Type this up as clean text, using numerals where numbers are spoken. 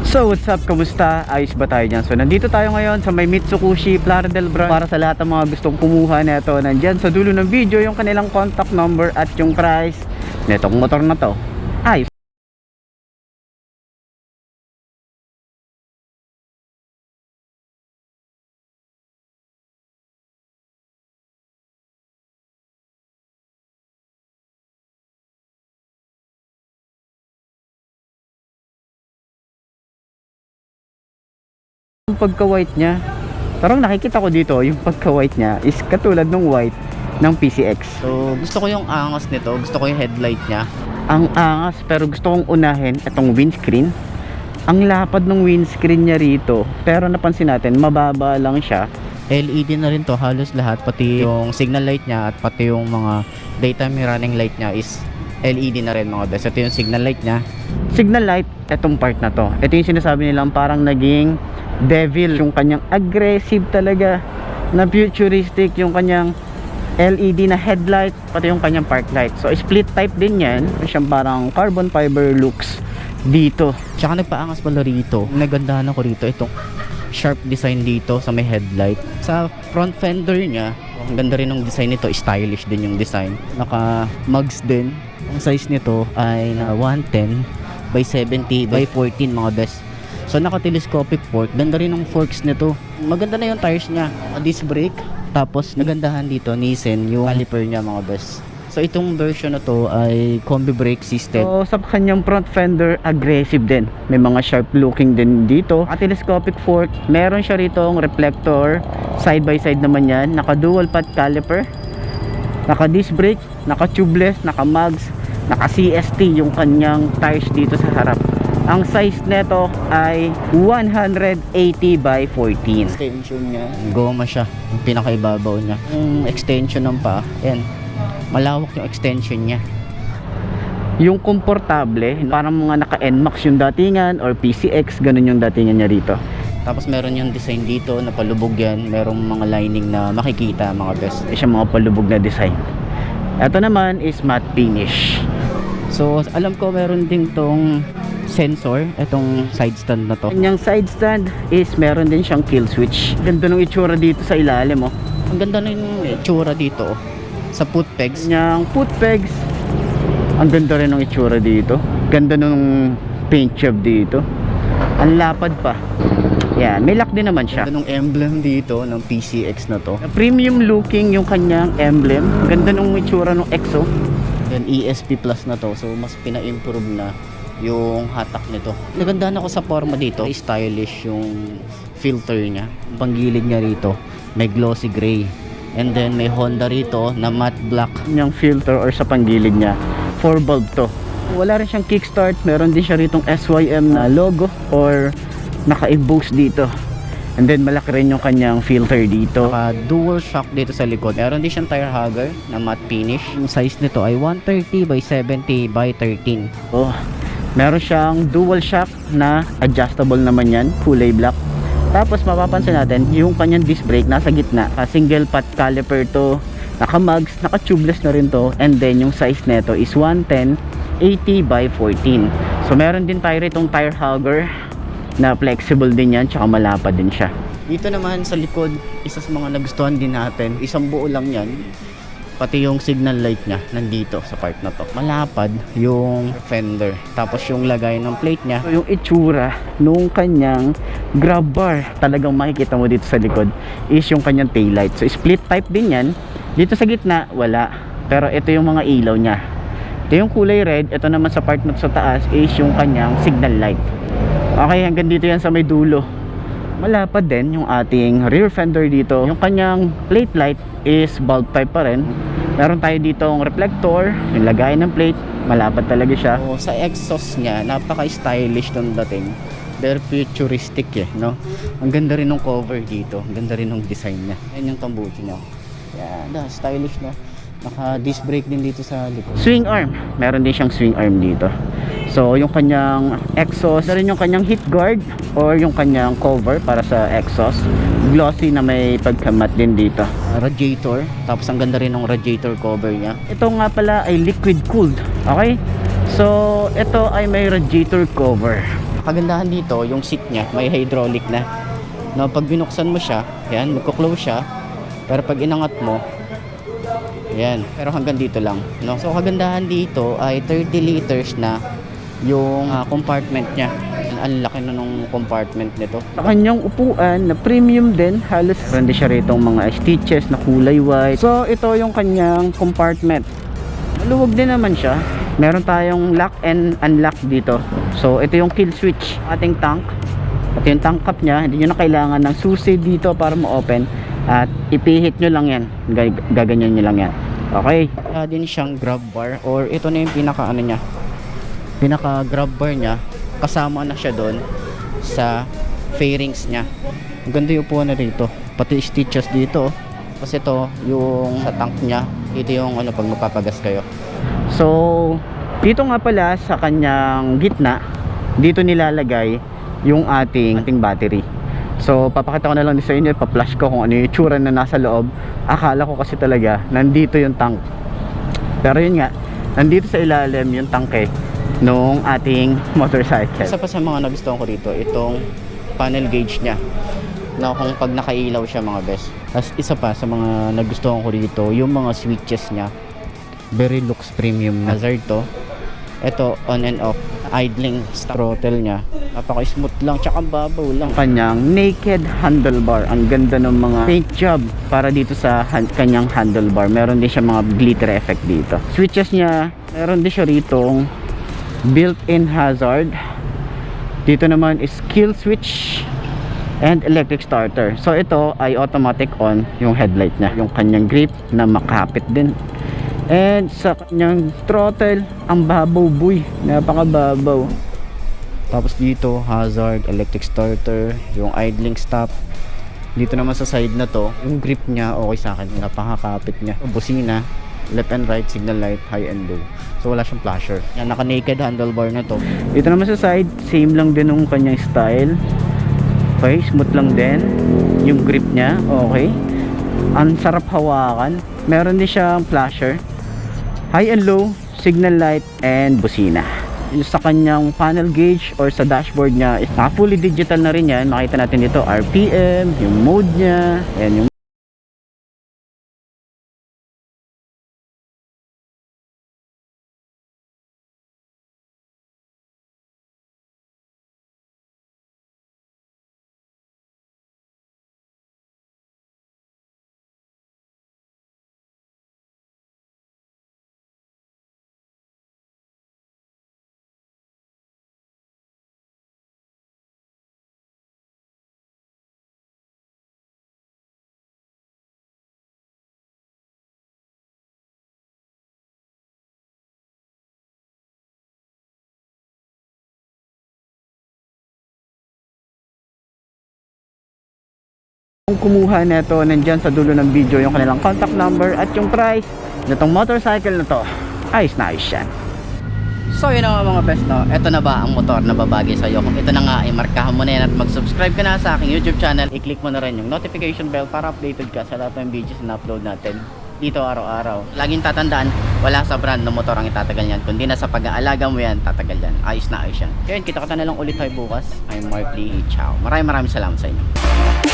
So what's up, kamusta? Ayos ba tayo dyan? So nandito tayo ngayon sa may Mitsukushi Playa del Brand para sa lahat ng mga gustong kumuha nito. Nandyan sa dulo ng video yung kanilang contact number at yung price netong motor na to. Ayos. Yung pagka-white niya, parang nakikita ko dito yung pagka-white niya is katulad ng white ng PCX. So, gusto ko yung angas nito. Gusto ko yung headlight niya. Ang angas, pero gusto kong unahin itong windscreen. Ang lapad ng windscreen niya rito, pero napansin natin mababa lang siya. LED na rin to, halos lahat. Pati yung signal light niya at pati yung mga daytime running light niya is LED na rin mga best. Ito yung signal light niya. Signal light, etong part na to. Ito yung sinasabi nilang parang naging devil. Yung kanyang aggressive talaga na futuristic, yung kanyang LED na headlight, pati yung kanyang park light. So split type din yan. Siyang parang carbon fiber looks dito. Tsaka nagpaangas pala rito. Nagandahan ako rito itong sharp design dito sa may headlight. Sa front fender niya, ang ganda rin ng design nito. Stylish din yung design. Naka mugs din. Ang size nito ay na 110 by 70 by 14 mga best. So naka telescopic fork. Ganda rin ng forks nito. Maganda na yung tires niya. Disc brake. Tapos nagandahan dito Nissan yung caliper niya mga best. So itong version na to ay combi brake system. So sa kanyang front fender, aggressive din. May mga sharp looking din dito. At telescopic fork, meron siya rito ang reflector. Side by side naman yan. Naka dual path caliper. Naka disc brake. Naka tubeless. Naka mugs. Naka CST yung kanyang tires dito sa harap. Ang size neto ay 180 by 14. Extension niya, goma siya. Yung pinakaibabaw niya. Yung extension ng paa, yan. Malawak yung extension niya. Yung komportable, parang mga naka NMAX yung datingan or PCX, ganun yung datingan niya rito. Tapos meron yung design dito na palubog yan. Merong mga lining na makikita mga best. Siya mga palubog na design. Ito naman is matte finish. So alam ko meron ding tong sensor, itong side stand na to. Yung side stand is meron din siyang kill switch. Ganda ng itsura dito sa ilalim, oh. Ang ganda na yung itsura dito, oh. Sa foot pegs. Yung foot pegs, ang ganda rin ng itsura dito. Ganda ng paint job dito. Ang lapad pa. Yan, may lock din naman siya. Ganda ng emblem dito ng PCX na to. Premium looking yung kanyang emblem. Ganda ng itsura ng EXO. Then ESP Plus na to, so mas pina-improve na yung hatak nito. Nagandahan ako sa forma dito. Stylish yung filter niya. Panggilid niya rito, may glossy gray. And then may Honda rito na matte black. Yung filter or sa panggilid niya, 4 bulb to. Wala rin siyang kickstart. Meron din siya ritong SYM na logo or naka-emboss dito. And then malaki rin yung kanyang filter dito. Dual shock dito sa likod. Meron din siyang tire hugger na matte finish. Yung size nito ay 130 by 70 by 13. Oh, meron siyang dual shock na adjustable naman yan, kulay black. Tapos mapapansin natin yung kanyang disc brake nasa gitna. Single path caliper to, naka mugs, naka tubeless na rin to. And then yung size nito is 110 80 by 14. So meron din tayo itong tire hugger na flexible din yan, tsaka malapad din siya. Dito naman sa likod, isa sa mga nagustuhan din natin, isang buo lang yan. Pati yung signal light niya nandito sa part na to. Malapad yung fender. Tapos yung lagay ng plate niya. So yung itsura nung kanyang grab bar, talagang makikita mo dito sa likod is yung kanyang tail light. So split type din yan. Dito sa gitna, wala. Pero ito yung mga ilaw niya. Ito yung kulay red. Ito naman sa part na sa taas is yung kanyang signal light. Okay, hanggang dito yan sa may dulo. Malapad din yung ating rear fender dito. Yung kanyang plate light is bulb type pa rin. Meron tayo dito ang reflector, yung lagay ng plate, malapad talaga siya. So, sa exhaust niya, napaka-stylish ng dating. Very futuristic eh, no? Ang ganda rin ng cover dito. Ang ganda rin ng design niya. Yan yung tambucho niya. Yan, stylish, no? Naka disc brake din dito sa likod. Swing arm, meron din siyang swing arm dito. So yung kanyang exhaust, na rin yung kanyang heat guard or yung kanyang cover para sa exhaust, glossy na may pagkamat din dito. Radiator, tapos ang ganda rin ng radiator cover niya. Ito nga pala ay liquid cooled. Okay, so ito ay may radiator cover. Kagandahan dito, yung seat niya, may hydraulic na. No, pag binuksan mo siya, yan, magko-close siya. Pero pag inangat mo, yan, pero hanggang dito lang, no? So kagandahan dito ay 30 liters na yung compartment niya. Ang laki na nung compartment nito. Sa kanyang upuan na premium din, halos meron din siya rito mga stitches na kulay white. So ito yung kanyang compartment. Maluwag din naman siya. Meron tayong lock and unlock dito. So ito yung kill switch, ating tank. At yung tank cap niya, hindi nyo na kailangan ng susi dito para ma-open. At ipihit nyo lang yan, gaganyan nyo lang yan. Okay. Wala din siyang grab bar, or ito na yung pinaka ano niya, pinaka grab bar niya. Kasama na siya doon sa fairings niya. Ang ganda yung upuan na rito, pati stitches dito. Kasi ito yung sa tank niya, ito yung ano pag mapapagas kayo. So dito nga pala sa kanyang gitna, dito nilalagay yung ating battery. So papakita ko na lang din sa inyo, pa-flash ko kung ano yung itsura na nasa loob. Akala ko kasi talaga nandito yung tank, pero yun nga, nandito sa ilalim yung tanke nung ating motorcycle. Isa pa sa mga nagustuhan ko dito, itong panel gauge nya, na kung pag nakailaw siya mga best. As isa pa sa mga nagustuhan ko dito, yung mga switches nya, very looks premium na. Hazard to. Ito on and off, idling throttle nya, napaka smooth lang, tsaka babaw lang. Kanyang naked handlebar, ang ganda ng mga paint job para dito sa kanyang handlebar. Meron din siya mga glitter effect dito. Switches nya, meron din siya ritong built-in hazard. Dito naman is kill switch and electric starter. So ito ay automatic on yung headlight nya, yung kanyang grip na makapit din. And sa kanyang throttle, ang babaw boy, napakababaw. Tapos dito hazard, electric starter, yung idling stop. Dito naman sa side na to, yung grip nya okay sa akin, napakakapit nya. Busina, left and right, signal light, high and low. So wala siyang flasher. Yan, naka naked handlebar na to. Dito naman sa side, same lang din yung kanyang style. Okay, smooth lang din yung grip nya, okay. Ang sarap hawakan. Meron din siyang flasher, high and low, signal light, and busina. Yung sa kanyang panel gauge or sa dashboard nya is fully digital na rin yan. Makita natin dito RPM, yung mode nya, and yung kung kumuha nito, nandyan sa dulo ng video yung kanilang contact number at yung price nitong motorcycle na to. Ayos na ayos yan. So yun na nga mga best, no? Ito na ba ang motor na babagay sa'yo? Kung ito na nga, ay markahan mo na yan at mag-subscribe ka na sa aking YouTube channel. I-click mo na rin yung notification bell para updated ka sa lahat ng videos na upload natin dito araw-araw. Laging tatandaan, wala sa brand ng motor ang itatagal yan, kundi na sa pag-aalaga mo yan, tatagal yan. Ayos na ayos yan. Kaya kita-kita na lang ulit tayo bukas. I'm Mark Lee. Ciao. Maraming salamat sa inyo.